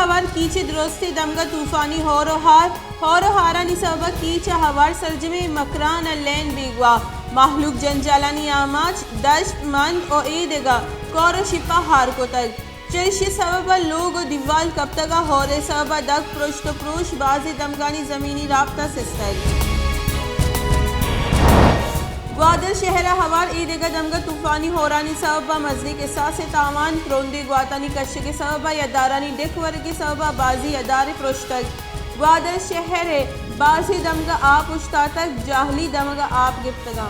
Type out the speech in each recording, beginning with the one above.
हवार कीचे दुरुस्ती दमगा तूफानी होरोहारानी सबबा कीचा हवार सरजमे मकरान लेन बीगवा महलूक जंजालानी आमाज दश्त मंद और ईदेगा कौर शिपा हार को तक चर्शी सबबा लोग दीवाल कब तक होरे सबबा दग प्रोश तो प्रोश बाजी दमगानी ज़मीनी राब्ता सिस्तर ग्वादर शहर हवार ईदेगा दमगा तूफानी होरानी सबबा मजनी के साथ से तावान प्रोंदे ग्वातानी कश्य के सबबा यदारानी डेकवर के सबबा बाजी यदार प्रोश्तक ग्वादर शहर बाजी दमगा आप उश्ता तक जाहली दमगा आप गिफ्तगा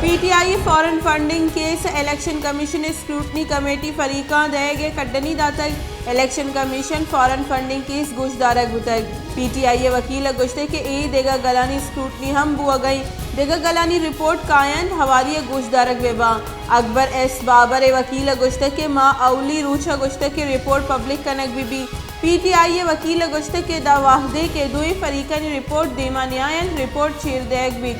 PTI foreign funding case election commission scrutiny committee फरीका देगे कड्डनी दातक election commission foreign funding case गुशदारक बुतक पीटीआई वकील गुश्ते के ए देगा गलानी स्क्रूटनी हम बुआ गई देगा गलानी रिपोर्ट कायन हवारी गुशदारक बेबा अकबर एस बाबर वकील गुश्ते के माँ अवली रूछा गुश्ते के रिपोर्ट पब्लिक कनक बीबी पीटीआई वकील गुश्ते के दावाहदे के दुई फरीका ने रिपोर्ट देमा न्यायन रिपोर्ट चीर देग भी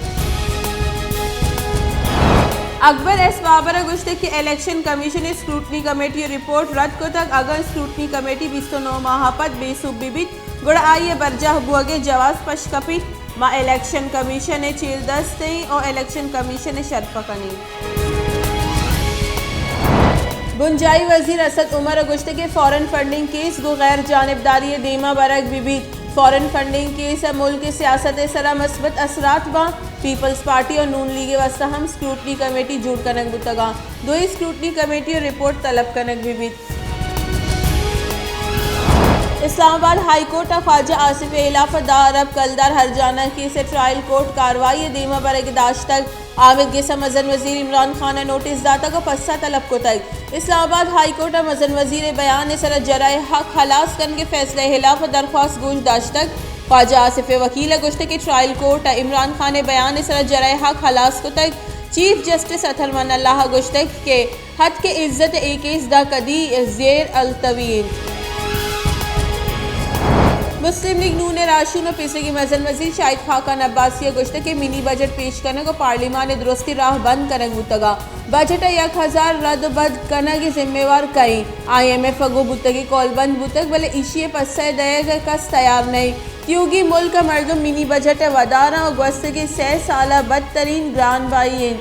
अकबर एस बाबर गुश्ते की election commission scrutiny committee report रद्द को तक अगर स्क्रूटनी कमेटी 29 माहपत बेसुबिबित गुड़ आइए बरजा बुआगे जवाब पशकपी मा इलेक्शन कमीशन ने चील दस्ते और इलेक्शन कमीशन ने शर्फकनी बुंजाई वजीर असद उमर गुश्ते के फॉरेन फंडिंग केस गो गैर जानिबदारी देमा बरक बिबी फॉरेन फंडिंग केस मुल्क की सियासत सरा मस्बत असरात बा पीपल्स पार्टी और नून लीग वास्ता हम स्क्रूटनी कमेटी जुड़ कनक बुतगा दो स्क्रूटनी कमेटी और रिपोर्ट तलब कनक भी इस्लामाबाद हाई कोर्ट ख्वाजा आसिफ इलाफा दारब कलदार हरजाना केस ट्रायल कोर्ट कार्रवाई देमा बरगदाश्त तक आमिद गेसा मजन वजीर इमरान खान ने नोटिस दाता को पस्सा तलब को तक इस्लामाबाद हाई कोर्ट मजन वजीर बयान सर जराए हक खलास करने के फैसले खिलाफ दरख्वास्त गूंज दाश्त तक ख्वाजा आसिफ वकील गुश्ते की ट्रायल कोर्ट इमरान खान ने बयान सर जराए हक खलास को तक चीफ जस्टिस अथरमान अल्लाह गुश्ते के हद के इज्जत ए केस दा कदी जेर अलतवीन मुस्लिम लीग नून राशून पीछे की मजन वजीर शाहिद खाकान अब्बासिया गुश्ते के मिनी बजट पेश करने को पार्लिमान ने दुरुस्ती राह बंद करने बुतगा बजट 1000 रद्द बद करने की जिम्मेवार कई IMF अगो बुतगी कौलबंद बुतक भले इशिये पस्से दएगा कस तैयार नहीं क्योंकि मुल्क का मर्दम मिनी बजट वदारा और गस्त के 6 साल बदतरीन ग्रान बाई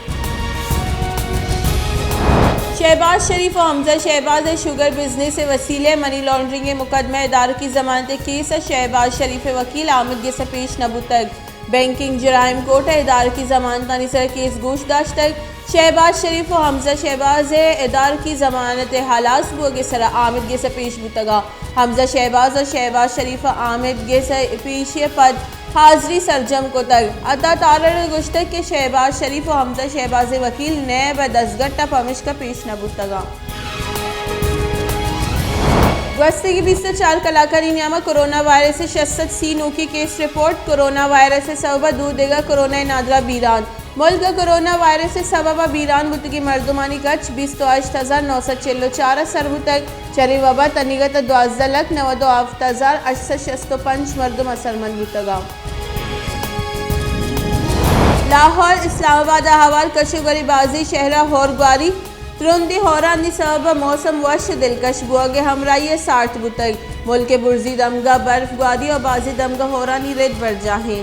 शहबाज शरीफ और हमजा शहबाज शुगर बिजनेस से वसीले मनी लॉन्ड्रिंग मुकदमा दार की जमानत केस शहबाज शरीफ वकील आमिद गेसा पेश नबू तक बैंकिंग जराइम कोर्ट इदार की जमानत सर केस गोशदाश्त तक शहबाज शरीफ और हमजा शहबाज इदार की जमानत हालात बोगे सरा आमिद गेसा पेश बुतगा हमजा शहबाज और शहबाज शरीफ आमिद गेसा पेश पद हाजरी सरजम को तक अता तारड़ गुश्तक के शहबाज शरीफ और हमजा शहबाज वकील नैब दसगट्टा पमिश का पेश नबुतगा गस्ते की 20 से 4 कलाकारी नियामा कोरोना वायरस से 66 Noki case report corona virus से सबबा दूर देगा कोरोना नादरा बीरान मुल्क का कोरोना वायरस से सबबा बीरान बुतगी मर्दुमानी कच 28944 सरबु तक चरी वबा तनिगत 12,92,865 मर्दुम असरमंद बुतगा लाहौर इस्लामाबाद हवाल कशुगरी बाजी शहरा होरग्वारी तुरंदी होरानी सबब मौसम वश दिलकश बुआगे हमराई 60 बुतक मुल्क बुर्जी दमगा बर्फ ग्वादी और बाजी दमगा होरानी रेत बढ़ जाहें।